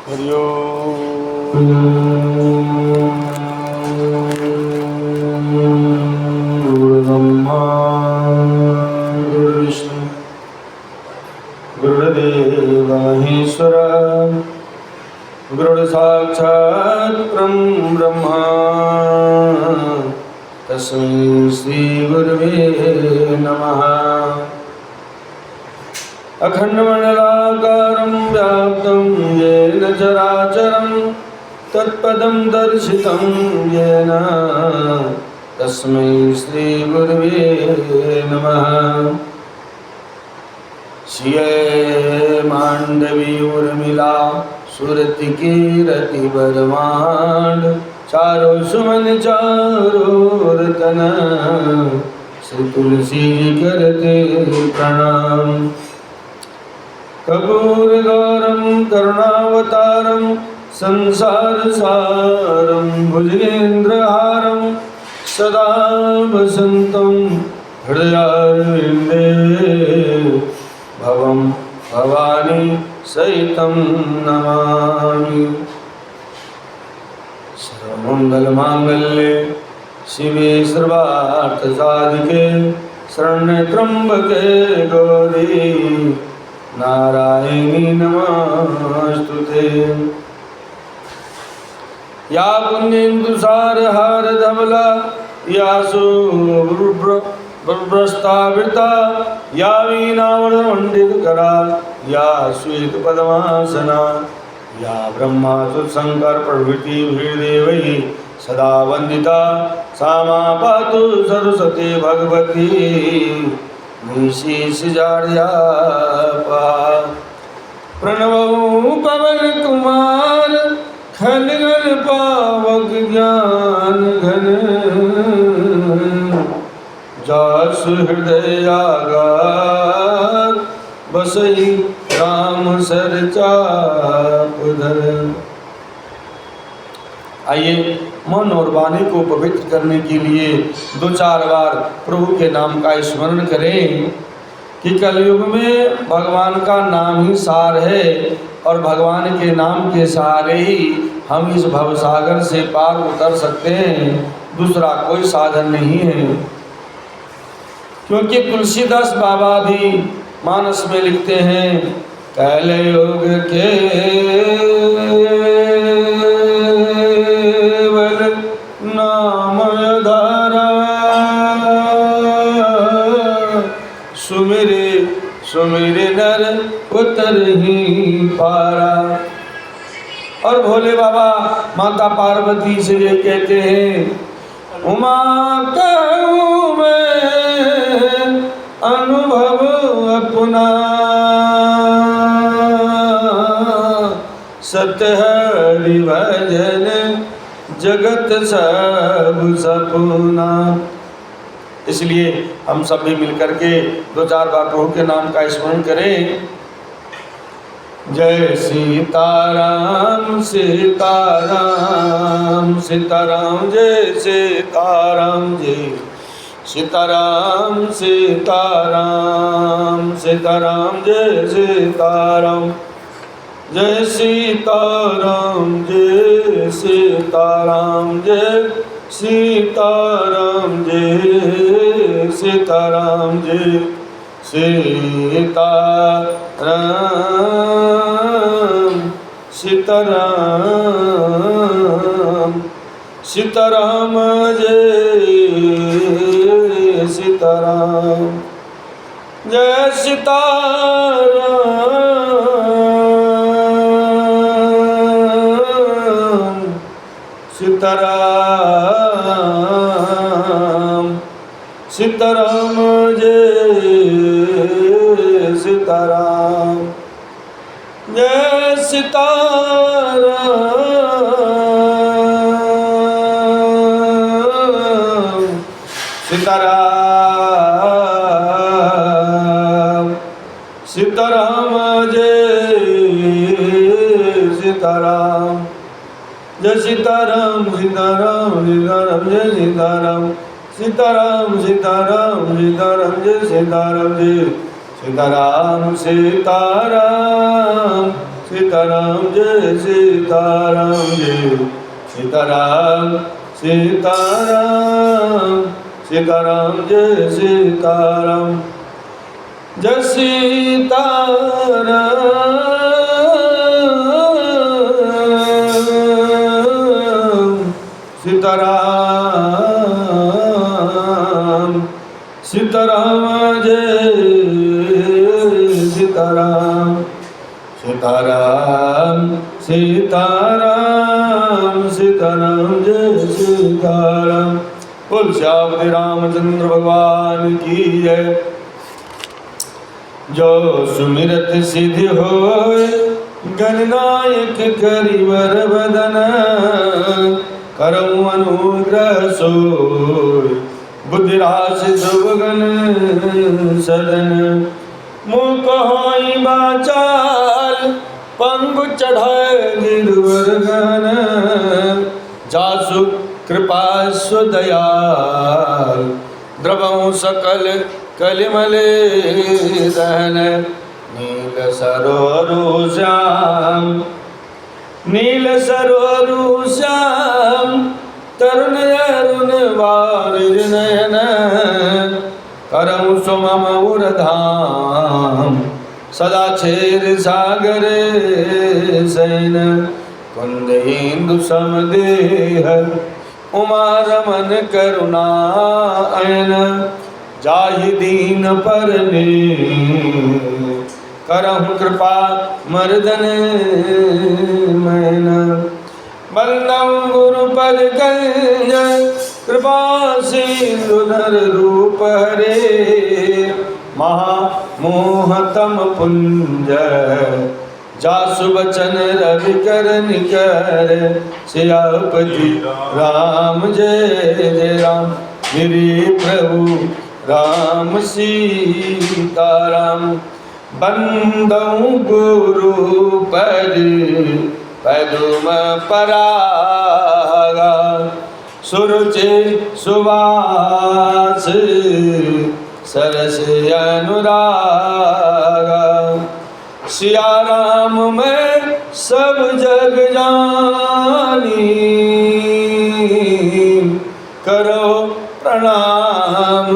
हरि ओम। गुरुर्ब्रह्मा गुरुर्विष्णु गुरुर्देव महेश्वर गुरुर्साक्षात् परं ब्रह्म तस्मै श्री गुरुवे नमः। अखण्डमण्डलाकारं व्याप्तं येन चराचरं तत्पदं दर्शितं येन तस्मै श्री गुरुवे नमः। श्रिये मांडवी उर्मिला सुरति कीरति बरमांड चारों सुमन चारों रतन श्री तुलसी जी करते प्रणाम। कपूर गौरम करुणावतारम संसार सारम भुजगेंद्रहारम सदा वसंतम हृदयारविंदे भवम भवानी सहितं नमामि। सर्वमंगलमांगल्ये शिवे सर्वार्थसाधिके शरण्ये त्र्यंबके गौरी नारायणी नमोस्तुते। या पुण्येन्दुसारहार धवला या शुभ्रस्तावृता या वीणावर्णमण्डितकरा या श्वेतपद्मासना या ब्रह्माच्युतशङ्कर प्रभृति भीर्देवैः सदा वन्दिता सा मा पातु सरस्वती भगवती निशीषजाड्यापा। प्रणवो पवन कुमार खलगल पावक ज्ञान घन जासु हृदयागार बसई राम सर चाप धर। आइए मन और वाणी को पवित्र करने के लिए दो चार बार प्रभु के नाम का स्मरण करें कि कलयुग में भगवान का नाम ही सार है और भगवान के नाम के सहारे ही हम इस भवसागर से पार उतर सकते हैं, दूसरा कोई साधन नहीं है। क्योंकि तुलसीदास बाबा भी मानस में लिखते हैं कलयुग के नाम धारा सुमिरे सुमिरे नर उतर ही पारा। और भोले बाबा माता पार्वती से ये कहते हैं उमा कहूँ मैं अनुभव अपना सत्य हरि भजन जगत सब सपना। इसलिए हम सब भी मिलकर के दो चार बार प्रभु के नाम का स्मरण करें। जय सीताराम सीताराम सीताराम जय सीताराम जय सीताराम सीताराम सीताराम जय सीताराम जय सीताराम जय सीताराम जय सीताराम जय सीताराम जय सीताराम सीताराम सीताराम जय सीताराम जय सीताराम सीताराम सीताराम जय सीताराम जय सीताराम सीताराम सीताराम जय सीताराम जय सीताराम सीताराम सीताराम जय सीताराम सीताराम सीताराम सीताराम जय सीताराम जय सीताराम सीताराम सीताराम जय सीताराम जय सीताराम सीताराम सीताराम जय सीताराम जय सीताराम सीताराम सीताराम जय सीताराम सीताराम सीताराम सीताराम जय सीताराम। बोल श्यामति रामचंद्र भगवान की जय। जो सुमिरत सिद्धि होय गणनायक करिवर बदन करऊँ अनुग्रह सोय बुद्धिरास सुभगन सदन मुख होई बाचाल पंगु चढ़ाए गिरवर गन जासु कृपा सुदयाल द्रवऊँ सकल कलिमले दहन नील सरोरु श्याम नील सरोरु श्याम तरुण अरुण वारिज नयन करऊँ सुमम उरधाम सदा क्षीर सागर सैन कुंद इंदु समदेह उमा रमन करुणायन जाहि दीन परने करहु कृपा मर्दन मैन बलदम गुरुपद कंज कृपा सिंधुधर रूप हरे महामोहतम पुंज जासु बचन रवि कर निकर सियापति राम जय जय राम मेरे प्रभु राम सीताराम बंदऊ गुरु पद पदुम परागा सुरुचि सुवास सरस अनुरागा सिया राम मैं सब जग जानी करो प्रणाम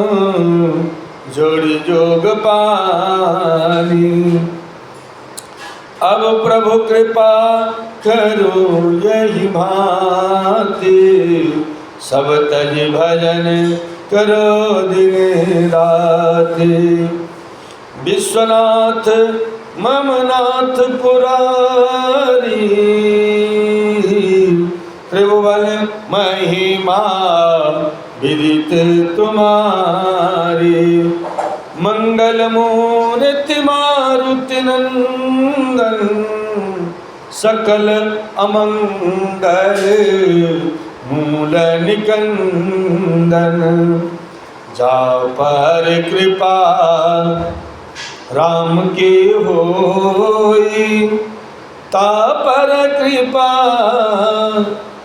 जोड़ी जोग पानी अब प्रभु कृपा करो यही भांति सब तज भजन करो दिन राति विश्वनाथ ममनाथ पुरारी त्रिभुवन महिमा विदित तुम्हारी मंगल मूर्ति मारुति नंदन सकल अमंगल मूल निकंदन जा पर कृपा राम की होई ता पर कृपा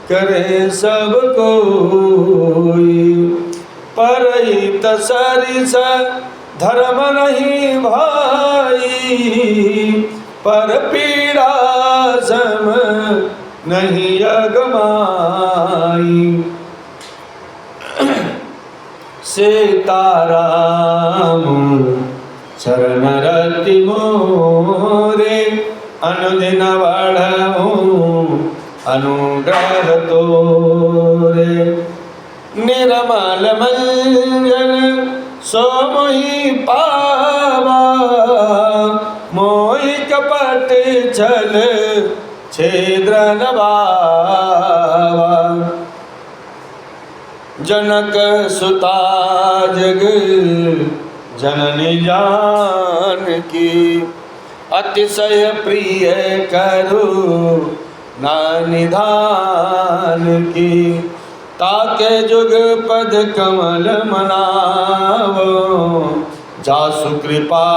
करे सब कोई परहित सरिस धर्म नहीं भाई पर पीड़ा सम नहीं अगमाई सीताराम शरण रति मोरे अनुदिन बढ़ऊँ अनुग्रह तोरे निर्मल मंजन सो मोहि पावा मोहि कपट छल छेद्र नबावा जनक सुता जग जननी जानकी अतिशय प्रिय करो ना निधान की ताके जुग पद कमल मनावो जासु कृपा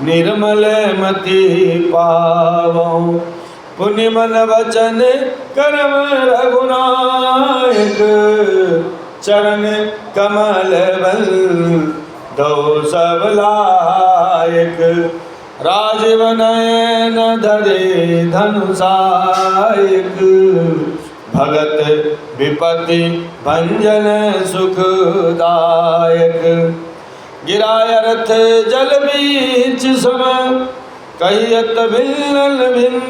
निर्मल मति पावो पुण्य मन वचन कर्म रघुनायक चरण कमल बल दो सब लायक राजीव नयन धरे धनुषायक, भगत विपत्ति भंजन सुखदायक। गिराय रथ जल बीच सम, कहियत भिन्न भिन्न,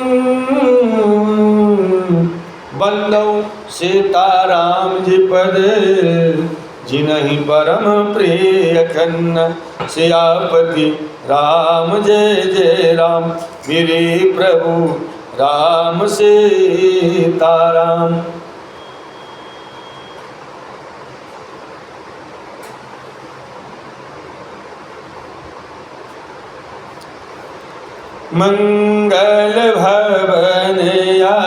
बंदौ सीताराम जी पद, जिनहि परम प्रिय खन्न। सियापति राम जय जय राम, मेरे प्रभु राम सीताराम। मंगल भवन या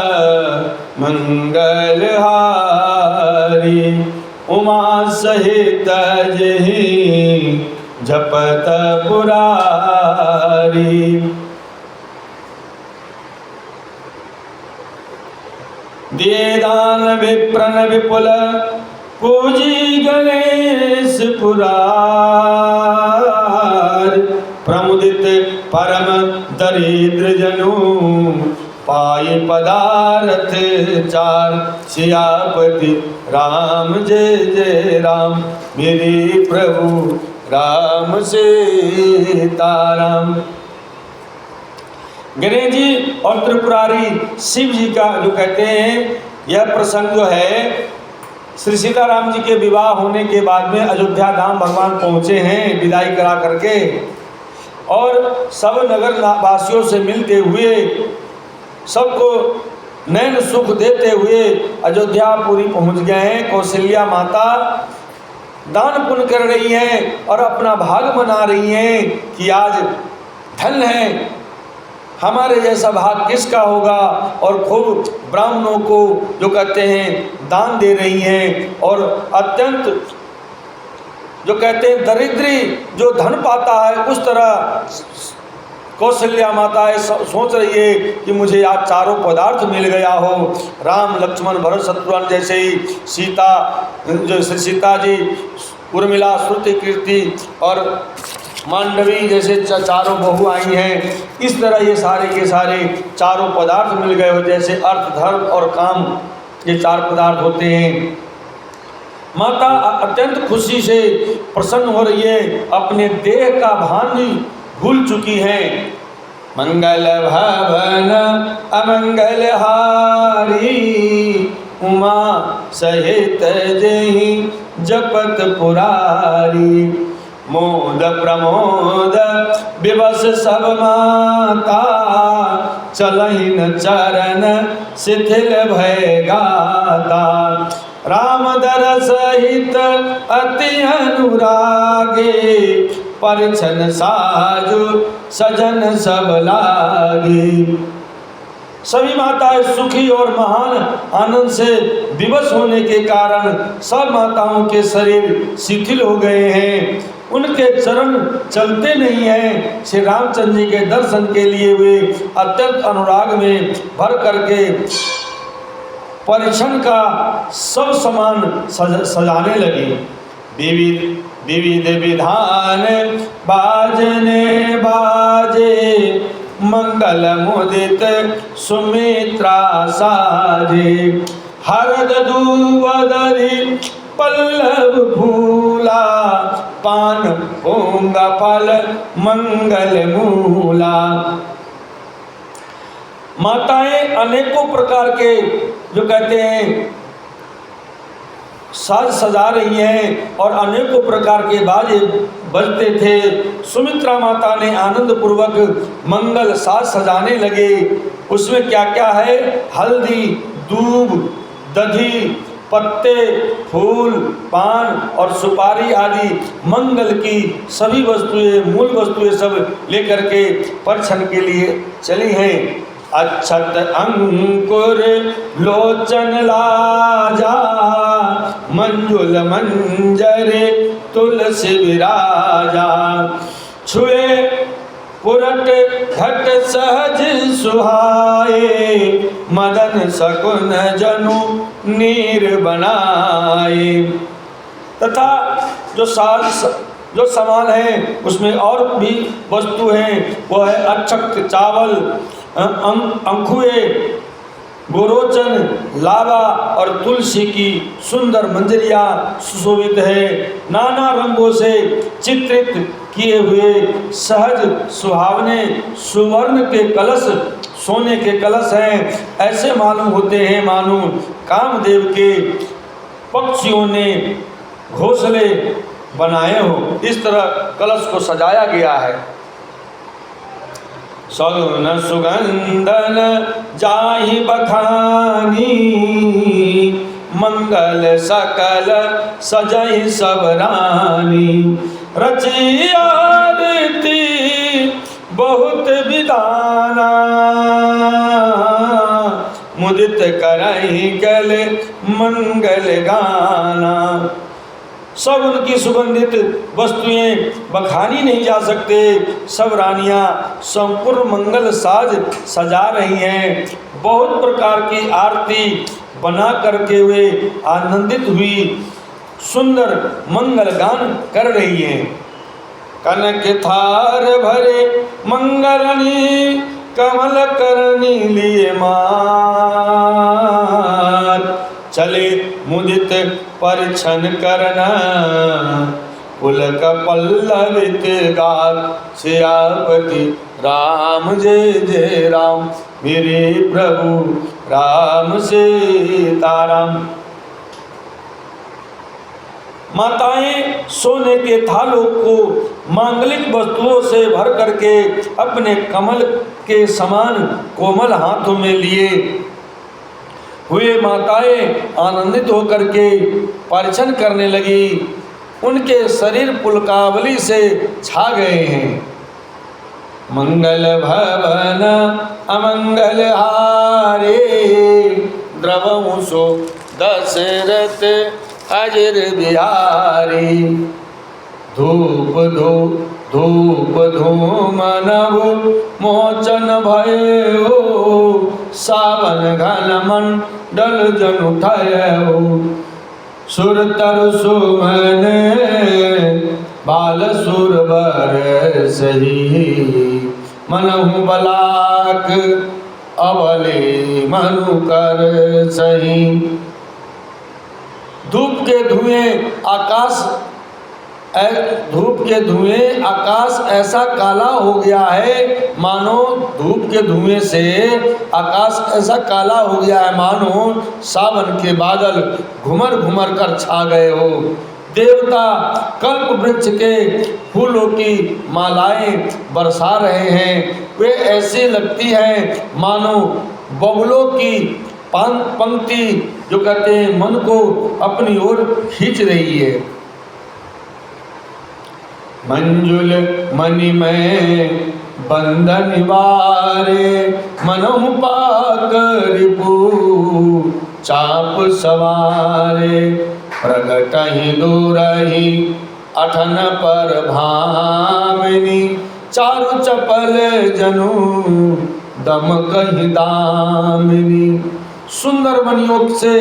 मंगल हारी, उमा सहित जहि जपत पुरारी। दिए दान विप्रन विपुल, पूजी गणेश पुरार। प्रमुदित परम दरिद्र जनु, पाए पदारथ चार। सियापति राम जय जय राम, मेरे प्रभु राम सीताराम। गणेश जी और त्रिपुरारी शिव जी का जो कहते हैं, यह प्रसंग जो है श्री सीताराम जी के विवाह होने के बाद में अयोध्या धाम भगवान पहुँचे हैं विदाई करा करके, और सब नगर वासियों से मिलते हुए, सबको नैन सुख देते हुए अयोध्यापुरी पहुँच गए हैं। कौशल्या माता दान पुण्य कर रही हैं और अपना भाग मना रही हैं कि आज धन है, हमारे जैसा भाग किसका होगा, और खूब ब्राह्मणों को जो कहते हैं दान दे रही हैं, और अत्यंत जो कहते हैं दरिद्री जो धन पाता है, उस तरह कौशल्या माता सोच रही है कि मुझे आज चारों पदार्थ मिल गया हो। राम लक्ष्मण भरत शत्रुघ्न जैसे ही सीता जो सीता जी, उर्मिला श्रुति कीर्ति और मांडवी जैसे चारों बहू आई हैं, इस तरह ये सारे के सारे चारों पदार्थ मिल गए हो, जैसे अर्थ धर्म और काम ये चार पदार्थ होते हैं। माता अत्यंत खुशी से प्रसन्न हो रही है, अपने देह का भान भूल चुकी हैं। मंगल भवन अमंगल हारी, उमा सहित जहि जपत पुरारी। मोद प्रमोद विवश सब माता, चलहिन चरण शिथिल भय गाता। राम दर सहित अति अनुरागे, परिछन साजु सजन सब लागे। सभी माताएं सुखी और महान आनंद से विवश होने के कारण सब माताओं के शरीर शिथिल हो गए हैं, उनके चरण चलते नहीं हैं। श्री रामचंद्र जी के दर्शन के लिए वे अत्यंत अनुराग में भर करके परिछन का सब सामान सजाने लगे। विविध विधान बाजने बाजे, मंगल मुदित सुमित्रा साजे। हरद दुवदरी पल्लव फूला, पान भोंग फल मंगल मूला। माताएं अनेकों प्रकार के जो कहते हैं साज सजा रही हैं और अनेकों प्रकार के बाजे बजते थे। सुमित्रा माता ने आनंद पूर्वक मंगल साज सजाने लगे। उसमें क्या क्या है? हल्दी, दूब, दधी, पत्ते, फूल, पान और सुपारी आदि मंगल की सभी वस्तुएं, मूल वस्तुएं सब लेकर के परिछन के लिए चली हैं। अक्षत अंकुर लोचन लाजा, मंजुल मंजरे तुलसी विराजा। छुए पुरट घट सहज सुहाए, मदन सकुन जनु नीर बनाए। तथा जो साज जो सामान है उसमें और भी वस्तु हैं, वो है अक्षत, चावल, अंखुए, गोरोचन, लावा और तुलसी की सुंदर मंजरियाँ सुशोभित है। नाना रंगों से चित्रित किए हुए सहज सुहावने सुवर्ण के कलश, सोने के कलश हैं। ऐसे मालूम होते हैं मानो कामदेव के पक्षियों ने घोंसले बनाए हो। इस तरह कलश को सजाया गया है। सगुन सुगंधन जाहि बखानी, मंगल सकल सजहि सब रानी। रची आरती बहुत विधाना, मुदित करहि गले मंगल गाना। सब उनकी सुगंधित वस्तुएं बखानी नहीं जा सकते। सब रानियां संपूर्ण मंगल साज सजा रही हैं। बहुत प्रकार की आरती बना करके वे आनंदित हुई सुंदर मंगल गान कर रही हैं। कनक थार भरे मंगलनी, कमल करनी लिए मात। चले मुदित परिछन करना, पुलक पल्लवित गात। सियापति राम जय जय राम, मेरे प्रभु राम सीताराम। माताएं सोने के थालों को मांगलिक वस्तुओं से भर करके अपने कमल के समान कोमल हाथों में लिए हुए माताएं आनंदित होकर के परिछन करने लगी। उनके शरीर पुलकावली से छा गए हैं। मंगल भवन अमंगल हारे, द्रवहु सो दशरथ अजर बिहारी। धूप धूप धूम नभ मोचन भयो, सावन घन मंडल जन उठायो। सुर तरु सुमन बाल सुर बर सही, मनहु बलाक अवले मनु कर सही। धूप के धुएं आकाश ऐसा काला हो गया है मानो धूप के धुएं से आकाश ऐसा काला हो गया है मानो सावन के बादल घुमर घुमर कर छा गए हो। देवता कल्प वृक्ष के फूलों की मालाएं बरसा रहे हैं। वे ऐसी लगती हैं मानो बगुलों की पंक्ति, जो कहते हैं मन को अपनी ओर खींच रही है। मंजुल मणिमय बंधन वारे, मनहु पाक रिपु चाप सवारे। प्रगटहि दूरहि अठन पर भामिनी, चारु चपल जनु दमकहि दामिनी। सुंदर मणियों से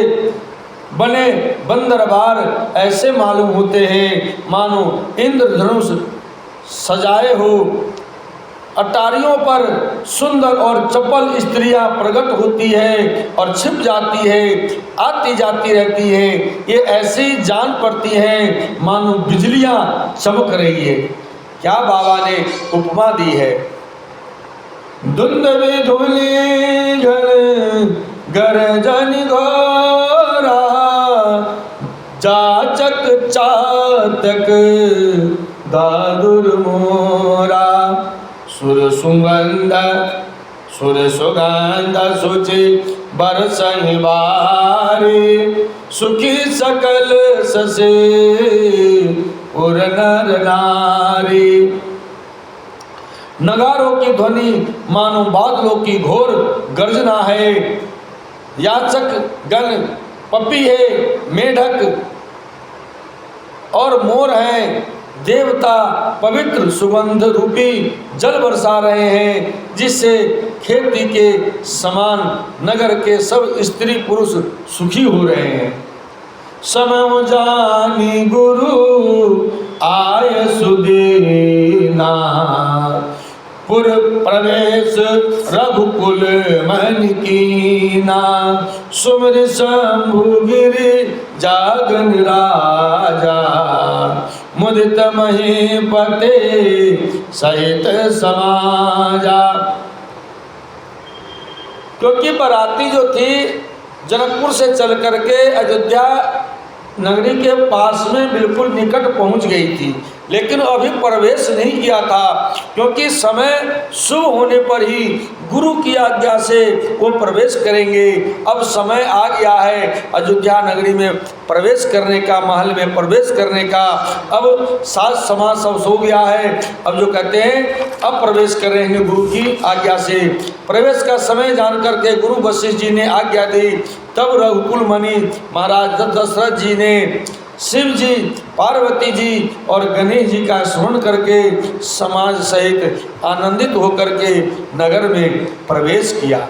बने बंदरबार ऐसे मालूम होते हैं मानो इंद्रधनुष सजाए हो। अटारियों पर सुंदर और चपल स्त्रियां प्रकट होती है और छिप जाती है, आती जाती रहती है। ये ऐसी जान पड़ती है मानो बिजलियां चमक रही है। क्या बाबा ने उपमा दी है। धुंध में धुली घन गरजन घोरा, जाचक चातक दादुर मोरा। सुर सुगंध सुचि बरसहि बारी, सुखी सकल ससे उर नर नारी। नगारों की ध्वनि मानो बादलों की घोर गर्जना है। याचक गण पपी है, मेढक और मोर हैं। देवता पवित्र सुगंध रूपी जल बरसा रहे हैं, जिससे खेती के समान नगर के सब स्त्री पुरुष सुखी हो रहे हैं। समम जानी गुरु आय सुदीना, पुर प्रवेश रघुकुल मन कीना, सुमिर शंभु गिरि जागन राजा, मुदित महीपते सहित समाजा। क्योंकि बाराती जो थी जनकपुर से चल करके अयोध्या नगरी के पास में बिल्कुल निकट पहुंच गई थी, लेकिन अभी प्रवेश नहीं किया था, क्योंकि समय शुभ होने पर ही गुरु की आज्ञा से वो प्रवेश करेंगे। अब समय आ गया है अयोध्या नगरी में प्रवेश करने का, महल में प्रवेश करने का। अब साज समाज सब सो गया है। अब जो कहते हैं अब प्रवेश कर रहे हैं गुरु की आज्ञा से। प्रवेश का समय जान करके गुरु वशिष्ठ जी ने आज्ञा दी। तब रघुकुल मुनि महाराज दशरथ जी ने शिव जी, पार्वती जी और गणेश जी का स्मरण करके समाज सहित आनंदित होकर के नगर में प्रवेश किया।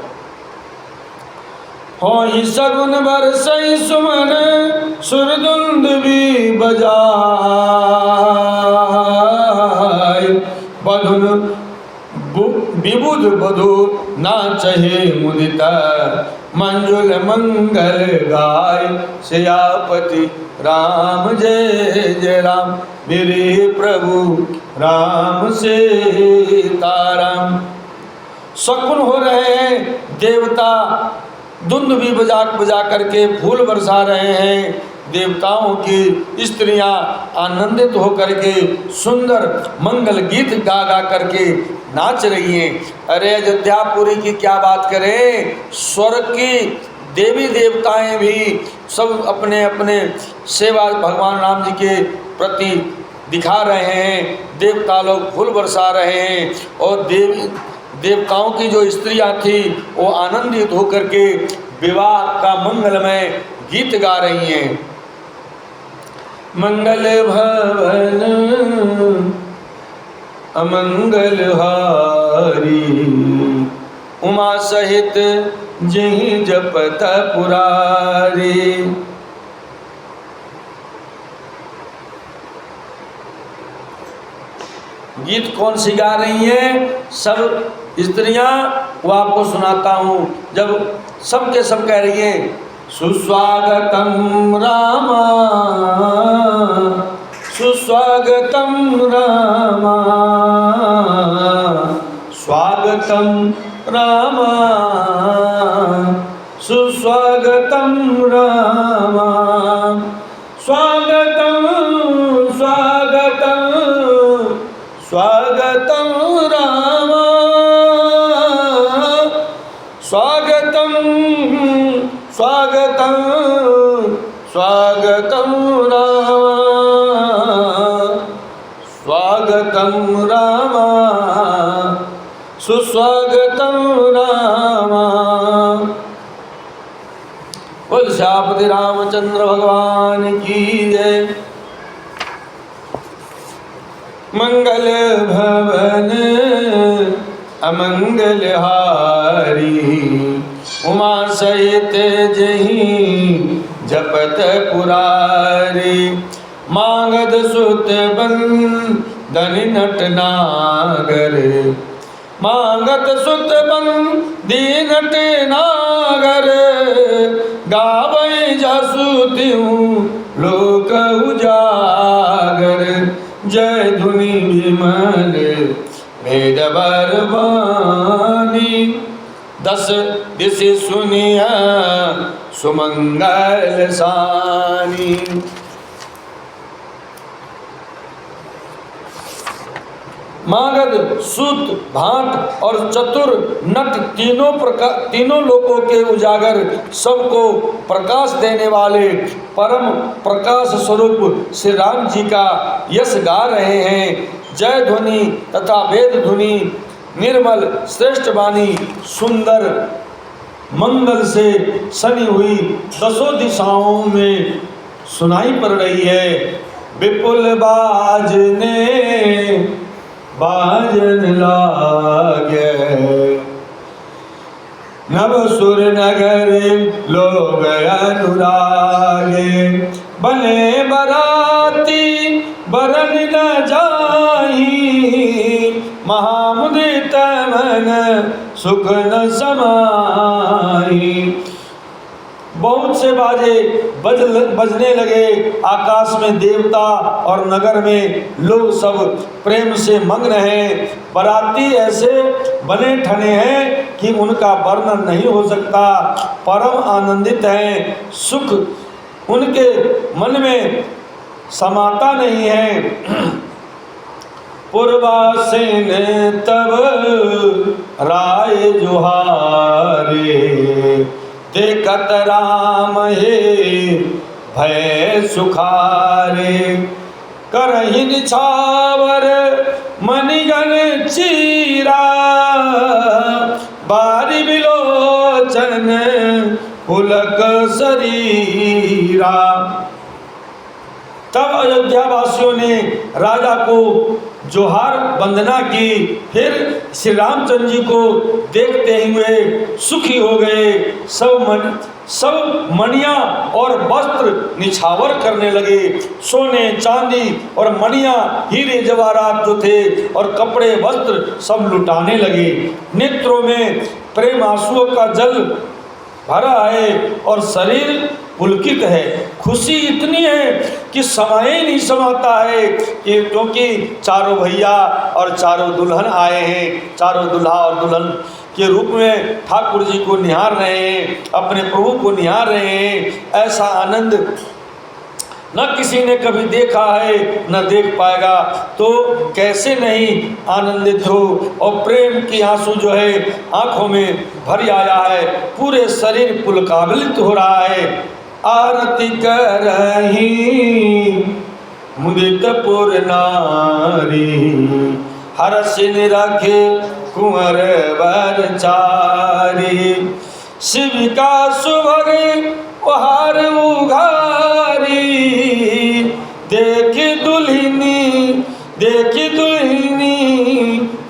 हो सगुन बरसई सुमन सुरदुंदुभी बजाय, बधुन विबुध बधु नाचहे मुदिता, मंजुल मंगल गाय सियापति राम जय जय राम, मेरे प्रभु राम सीताराम। शकुन हो रहे हैं देवता, धुंध भी बजा करके फूल बरसा रहे हैं। देवताओं की स्त्रियां आनंदित होकर के सुंदर मंगल गीत गा गा करके नाच रही हैं। अरे अयोध्यापुरी की क्या बात करें, स्वर्ग की देवी देवताएं भी सब अपने अपने सेवा भगवान राम जी के प्रति दिखा रहे हैं। देवता लोग फूल बरसा रहे हैं और देवताओं की जो स्त्रियां थी वो आनंदित होकर के विवाह का मंगलमय गीत गा रही हैं। मंगल भवन अमंगल हारी, उमा सहित जहि जपत पुरारी। गीत कौन सी गा रही हैं? सब स्त्रियां। वो आपको सुनाता हूँ। जब सब के सब कह रही हैं सुस्वागतम रामा, सुस्वागतम रामा, स्वागतम रामा, सुस्वागतम रामा, स्वागतम स्वागतम स्वागतम रामा, स्वागतम स्वागतम स्वागतम रामा, स्वागतम रामा, सुस्वागतम रामा। बोल श्यामपति रामचंद्र भगवान की जय। मंगल भवन अमंगल हारी, उमा सहित जहि जपत पुरारी। मागध सुत बंदन नट नागर, मागध सुत बंदी नट नागर। गावै जसु त्यों लोक उजागर, जय धुनि विमल वेद बरवानी। दस दिश सुनिया सुमंगल सानी। मागध, सूत, भाट और चतुर नट तीनों लोकों के उजागर, सबको प्रकाश देने वाले परम प्रकाश स्वरूप श्री राम जी का यश गा रहे हैं। जय ध्वनि तथा वेद ध्वनि निर्मल श्रेष्ठ वाणी सुंदर मंगल से सनी हुई दसों दिशाओं में सुनाई पड़ रही है। विपुल बाजने बाजन लागे, नव सुर नगर लोग अनुरागे। बने बराती बरन सुख न समाई। बहुत से बाजे बजने लगे, आकाश में देवता और नगर में लोग सब प्रेम से मग्न हैं। बराती ऐसे बने ठने हैं कि उनका वर्णन नहीं हो सकता। परम आनंदित हैं, सुख उनके मन में समाता नहीं है। पूर्वासीन तब राय जुहारे, देखत राम हे भय सुखारे। करहि निछावर मणिगण चीरा, बारी बिलोचन पुलक शरीरा। तब अयोध्या वासियों ने राजा को जोहार वंदना की। फिर श्री रामचंद्र जी को देखते हुए सुखी हो गए। सब मणियाँ और वस्त्र निछावर करने लगे। सोने चांदी और मणियाँ हीरे जवाहरात जो थे और कपड़े वस्त्र सब लुटाने लगे। नेत्रों में प्रेम आंसुओं का जल भरा है और शरीर पुलकित है। खुशी इतनी है कि समय ही नहीं समाता है कि क्योंकि चारों भैया और चारों दुल्हन आए हैं। चारों दुल्हा और दुल्हन के रूप में ठाकुर जी को निहार रहे हैं, अपने प्रभु को निहार रहे हैं। ऐसा आनंद न किसी ने कभी देखा है न देख पाएगा, तो कैसे नहीं आनंदित हो। और प्रेम की आंसू जो है आंखों में भर आया है, पूरे शरीर पुलकावलित हो रहा है। आरती करही मुदित पुर नारी, हरसिन रखे कुंवर वर चारी। शिव का सुभग ओहार उघारी, देखी दुल्हिनी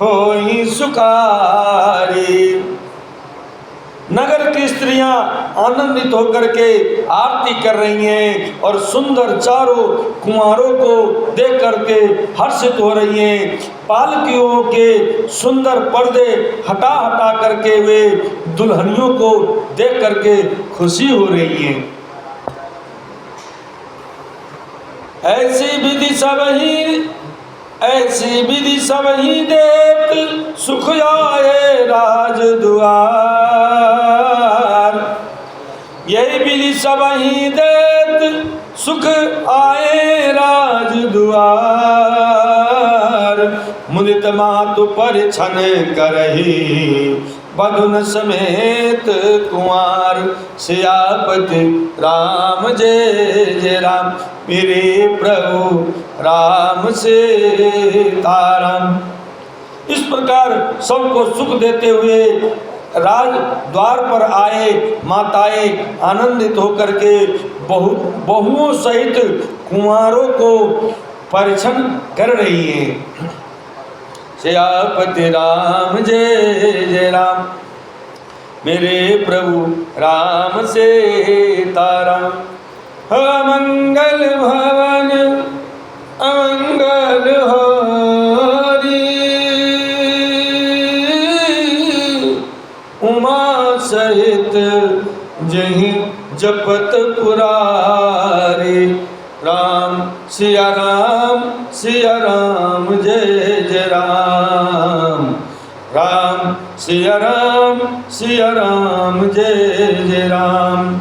होई सुखारी। नगर की स्त्रियां आनंदित होकर के आरती कर रही हैं और सुंदर चारों कुंवारों को देख करके हर्षित हो रही हैं। पालकियों के सुंदर पर्दे हटा हटा करके वे दुल्हनियों को देख करके खुशी हो रही है। ऐसी विधि सब ही देत सुख आए राज दुआर। यही विधि सब ही देत सुख आए राज दुआर। मुदित मातु परिछन करही, बधुन समेत कुंवर। सियापति राम जय जय राम, मेरे प्रभु राम सीताराम। इस प्रकार सबको सुख देते हुए राज द्वार पर आए माताएं आनंदित होकर के बहुओं सहित कुंवारों को परिछन कर रही हैं। सियापति राम जय जय राम, मेरे प्रभु राम सीताराम। अमंगल भवन अमंगल हारी, उमा सहित जहीं जपत पुरारी। राम सिया राम जय जय राम। राम सिया राम जय जय राम।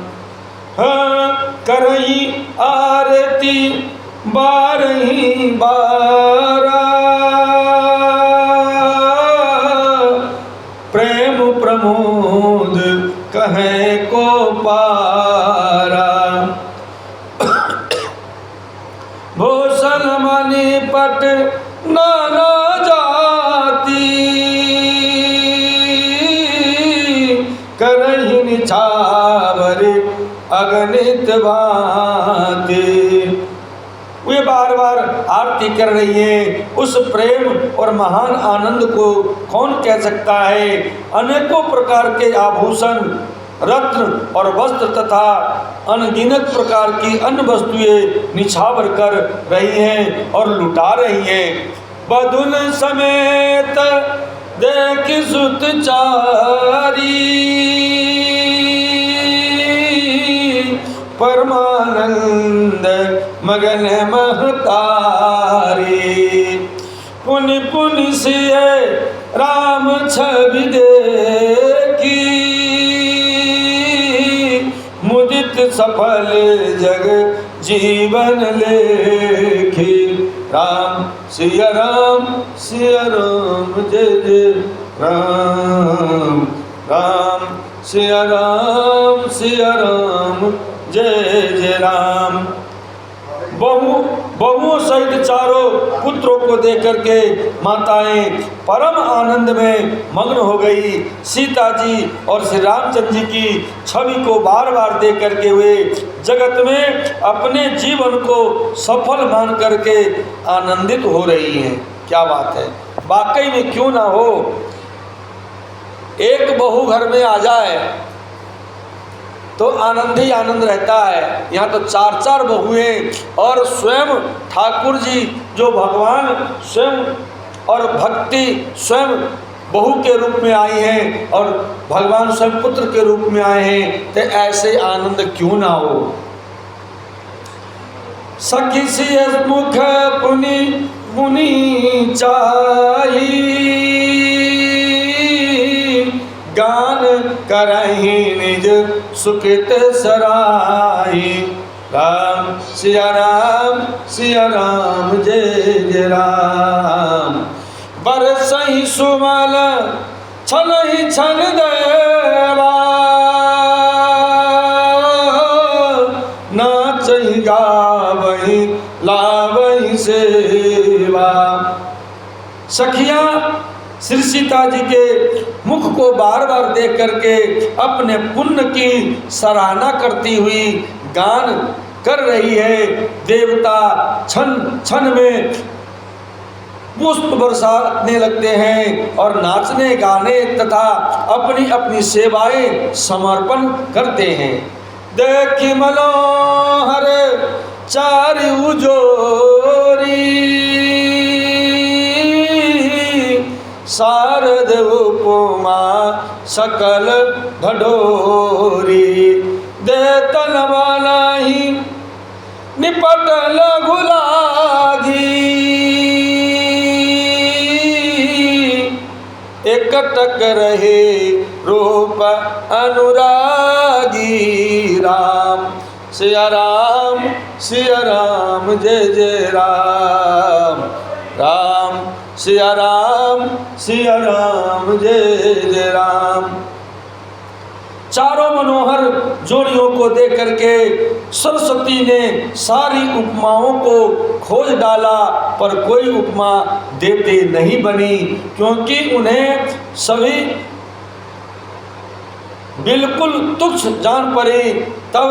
करही आरती बारही बारा, प्रेम प्रमोद कहे को पारा। भूषण मणि पट नाना जाति, करही निछावर अगणित भांति। वे बार बार आरती कर रही हैं। उस प्रेम और महान आनंद को कौन कह सकता है। अनेकों प्रकार के आभूषण, रत्न और वस्त्र तथा अनगिनत प्रकार की अन्य वस्तुएं निछावर कर रही हैं और लुटा रही हैं। बधुन समेत देख सुत चारी परमानंद मगन महतारी। पुनि पुनि सिय राम छवि देखी मुदित सफल जग जीवन लेखी। राम सिया राम जय जय राम। राम सिया राम जय जय राम। बहुओं सहित चारों पुत्रों को देख करके माताएं परम आनंद में मग्न हो गई। सीता जी और श्री रामचंद्र जी की छवि को बार बार देख करके वे जगत में अपने जीवन को सफल मान करके आनंदित हो रही हैं। क्या बात है, वाकई में क्यों ना हो। एक बहू घर में आ जाए तो आनंद ही आनंद रहता है। यहाँ तो चार चार बहुएं और स्वयं ठाकुर जी जो भगवान स्वयं और भक्ति स्वयं बहू के रूप में आई हैं और भगवान स्वयं पुत्र के रूप में आए हैं, तो ऐसे आनंद क्यों ना हो। सखी सिय मुख पुनि मुनि चाही गान करहि निज सुकृत सराही। राम सिया राम जय जय राम। बरसहि सुमल छलहि छल देवा नाचहि गावहि लावहि सेवा। सखियां श्री सीता जी के मुख को बार बार देख करके अपने पुण्य की सराहना करती हुई गान कर रही है। देवता क्षण क्षण में पुष्प बरसाने लगते हैं और नाचने गाने तथा अपनी अपनी सेवाएं समर्पण करते हैं। देखी मनोहर चारु जोरी शारद उपमा सकल ढढोरी। देतन वालाही निपट लघु लागी एकटक रहे रूप अनुरागी। राम सिया राम जय जय राम। राम सिया राम जय जय राम। चारों मनोहर जोड़ियों को देख करके सरस्वती ने सारी उपमाओं को खोज डाला, पर कोई उपमा देते नहीं बनी, क्योंकि उन्हें सभी बिल्कुल तुच्छ जान पड़े। तब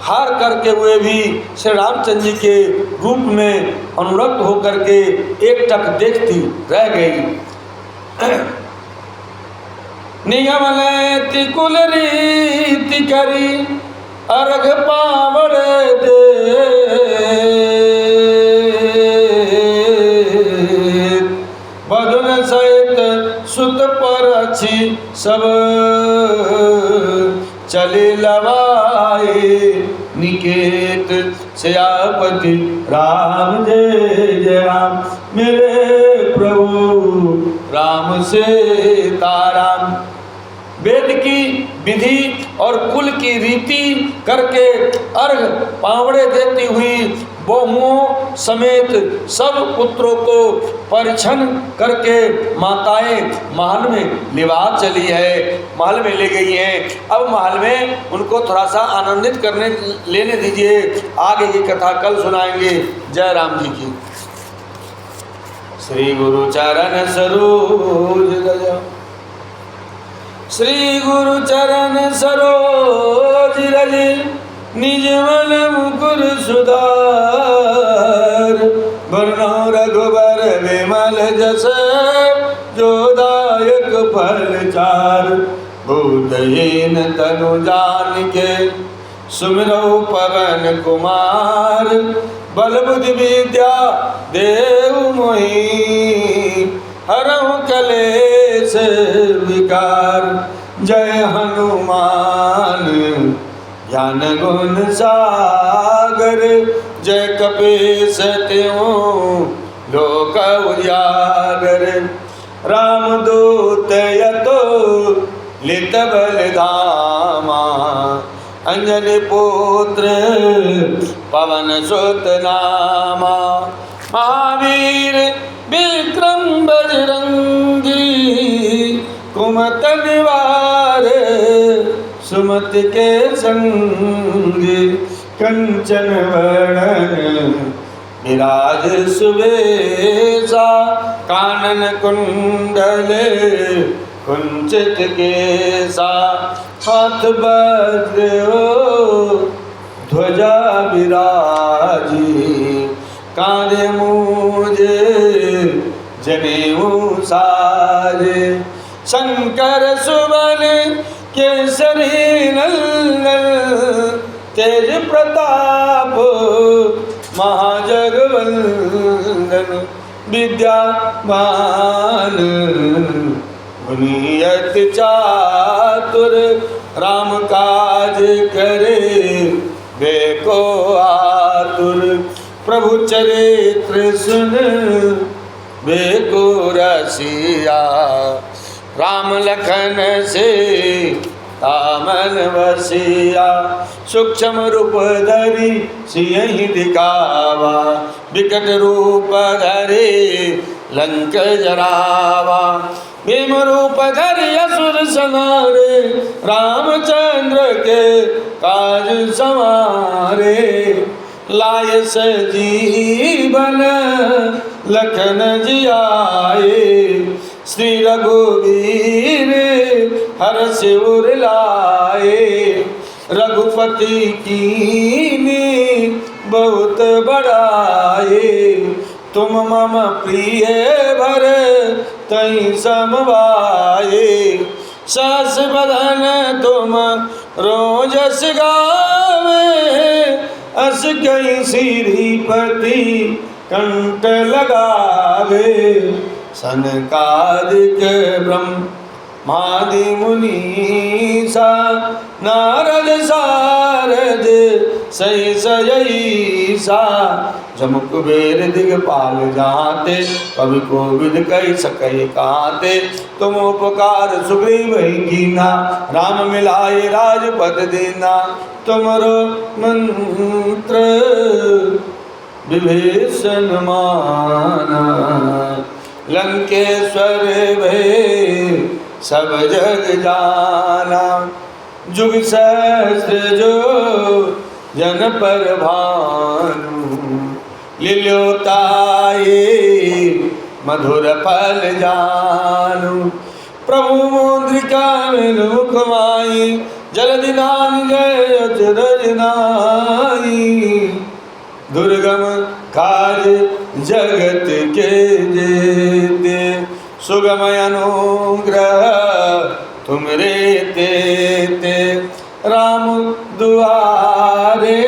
हार करके हुए भी श्री रामचंद्र जी के रूप में अनुरक्त होकर के एक टक देखती रह गई। निगम लेति कुल रीति करी अर्घ पावड़ दे बदन सहित सुत पर अच्छी सब चले लवाए निकेत श्यापति राम जय जय राम। मेरे प्रभु राम सीताराम। वेद की विधि और कुल की रीति करके अर्घ पावड़े देती हुई बहुओं समेत सब पुत्रों को परिछन करके माताएं महल में लिवा चली है, महल में ले गई हैं। अब महल में उनको थोड़ा सा आनंदित करने लेने दीजिए, आगे की कथा कल सुनाएंगे। जय राम जी की। श्री गुरु चरण सरोज रज, श्री गुरु चरण सरोज रज, निज मन मुकुर सुधार। वरनो रघुबर विमल जस, जो दायक फल चार। भूतहीन तनु जानिके, सुमिरौ पवन कुमार। बल बुद्धि विद्या देहु मोहि, हरहु कलेश कलेश विकार। जय हनुमान ज्ञान गुण सागर, जय कपीस त्यों लोक उजागर। रामदूत यतो लित बलधामा, अंजनी पुत्र पवन सुत नामा। महावीर विक्रम बजरंगी, कुमत निवार सुमति के संगी। कंचन वरण विराज सुबेसा, कानन कुंडल कुंचित केसा। हाथ वज्र ध्वजा विराजी, कांधे मूज जनेऊ साजे। शंकर सुवन केसरी नंदन, तेज प्रताप महाजगवंदन। विद्यावान गुणियत चातुर, राम काज करे देखो आतुर। प्रभु चरित्र सुन देखो रसिया, राम लखन से तामन वसिया। सूक्ष्म रूप धरि सियहि दिखावा, विकट रूप धरि लंक जरावा। भीम रूप धरि असुर संहारे, रामचंद्र के काज संवारे। लाय सजीवन लखन जियाए, श्री रघुवीर हर्ष उर लाए। रघुपति कीन्ही बहुत बड़ाए, तुम मम प्रिय भर तई समवाए। सहस बदन तुम रोजस गावे, अस कई श्रीपति कंठ लगावे। सनकादिक ब्रह्मादि मुनीसा, नारद सारद सहित ईसा। जम कुबेर दिगपाल जाते, कवि कोविद कहि सकै काते। तुम उपकार सुग्रीव ही कीना, राम मिलाए राजपद दीना। तुमरो मंत्र विभीषण माना, लंकेश्वर भय सब जग जाना। जुग सहस्र जो जन पर भानु, लील्योताए मधुर फल जानू। प्रभु मुद्रिका मुख माई, जलधि नाम जय अचरज नाई। दुर्गम काज जगत के जेते, सुगम अनुग्रह तुमरे तेते। राम दुआरे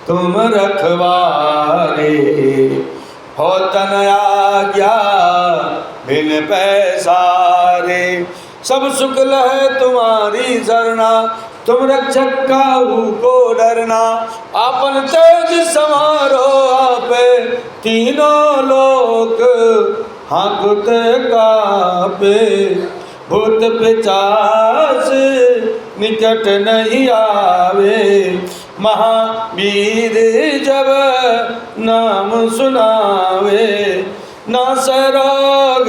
तुम रखवारे, हो तन आज्ञा बिन पैसारे। सब सुख लह तुम्हारी सरना, तुम रक्षक काहू को डरना। आपन तेज समारो आपे, तीनों लोक हाकुत कापे। भूत पिचास निकट नहीं आवे, महावीर जब नाम सुनावे। नास रोग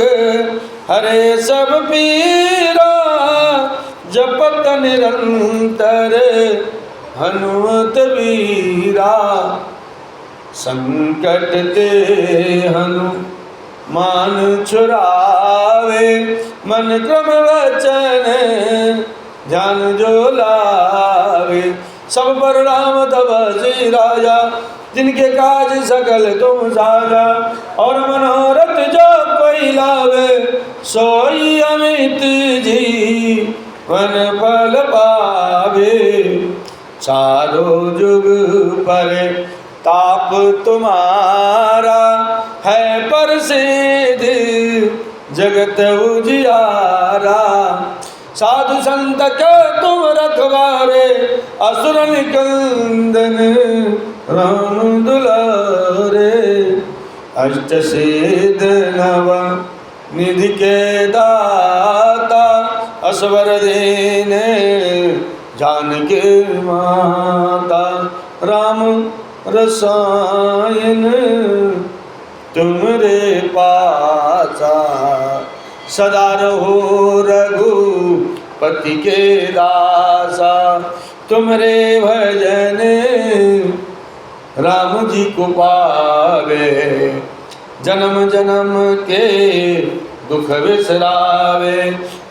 हरे सब पीरा, जपत निरंतर हनुमत वीरा। संकट ते हनुमान छुड़ावे, मन क्रम वचन ध्यान जो लावे। सब पर राम तपस्वी राजा, जिनके काज सकल तुम साजा। और मनोरथ जो कोई लावे, सोई अमित जीवन फल पावे। चारों जुग पर ताप तुम्हारा है प्रसिद्ध, जगत उजियारा। साधु संत के तुम रखवारे, असुर निकंदन राम दुलारे। अष्ट सिद्ध नव निधि के दाता, असवर देने जानकी माता। राम रसायन तुमरे पासा, सदा रहो रघुपति के दासा। तुमरे भजन राम जी को पावे, जन्म जन्म के दुख विसरावे।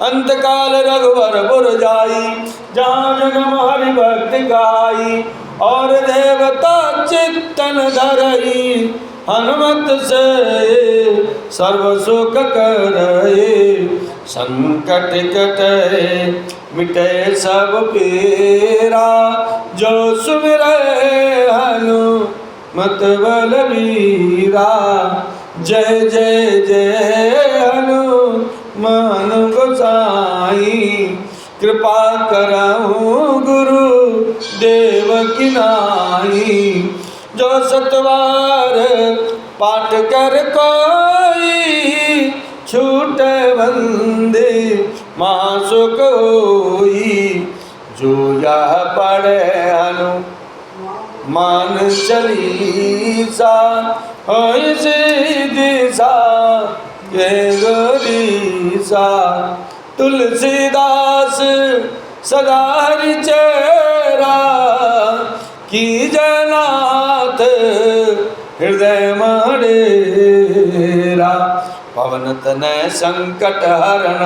अंतकाल रघुवर पुर जाई, जहाँ जन्म हरि भक्त गाई। और देवता चित्तन धरई, हनुमत से सर्व सुख करई। संकट कटे मिटे सब पीरा, जो सुमिरै हनुमत बलबीरा। जय जय जय हनुमान गोसाई, कृपा करहु गुरु देव की नाई। जो सतवार पाठ कर कोई, छूट बंदे महासुख होई। जो यह पढ़े हनुमान चालीसा, होई सिद्धि के गोरीसा। तुलसीदास सदा चेरा, की जनाथ हृदय मडेरा। पवन तनय संकट हरण,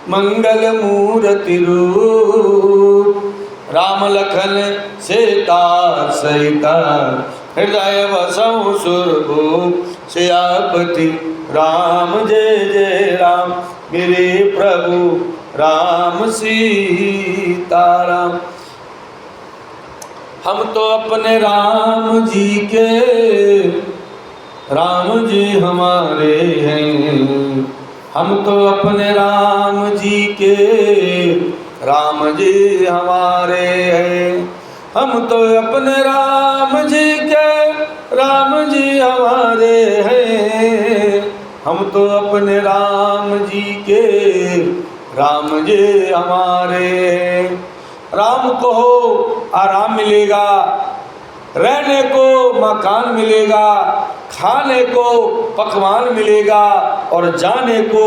मंगल मूर्ति रूप। राम लखन सीता सहित, हृदय वसौ सुरभूप। सियापति राम जय जय राम, मेरे प्रभु राम सीताराम। हम तो अपने राम जी के, राम जी हमारे हैं। हम तो अपने राम जी के, राम जी हमारे हैं। हम तो अपने राम जी के, राम जी हमारे हैं। हम तो अपने राम जी के, राम जी हमारे हैं। राम को हो आराम मिलेगा, रहने को मकान मिलेगा, खाने को पकवान मिलेगा और जाने को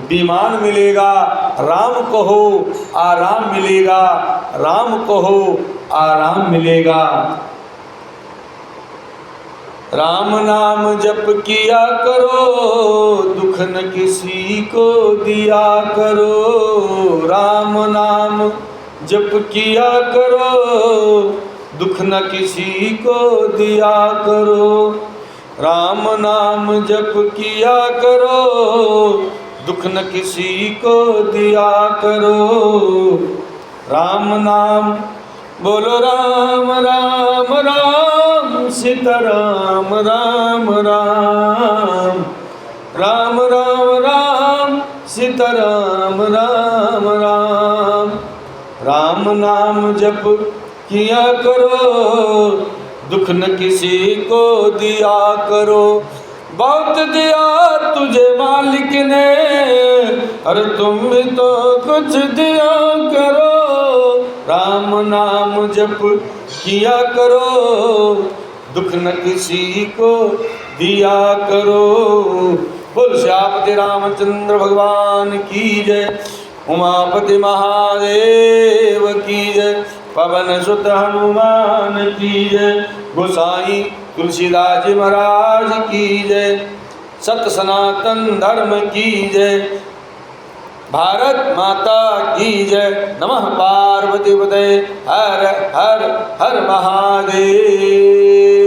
विमान मिलेगा। राम को हो आराम मिलेगा, राम को हो आराम मिलेगा। राम नाम जप किया करो, दुख न किसी को दिया करो। राम नाम जप किया करो, दुख न किसी को दिया करो। राम नाम जप किया करो, दुख न किसी को दिया करो। राम नाम बोलो राम राम राम, सीताराम राम राम। राम राम राम, सीताराम राम राम। राम नाम जप किया करो, दुख न किसी को दिया करो। बहुत दिया तुझे मालिक ने, अरे तुम भी तो कुछ दिया करो। राम नाम जप किया करो, दुख न किसी को दिया करो। बोल श्यामति रामचंद्र भगवान की जय, उमापति महादेव की जय, पवन सुत हनुमान की जय, गोसाई तुलसीदास जी महाराज की जय, सत सनातन धर्म की जय, भारत माता की जय। नमः पार्वती पते, हर हर हर महादेव।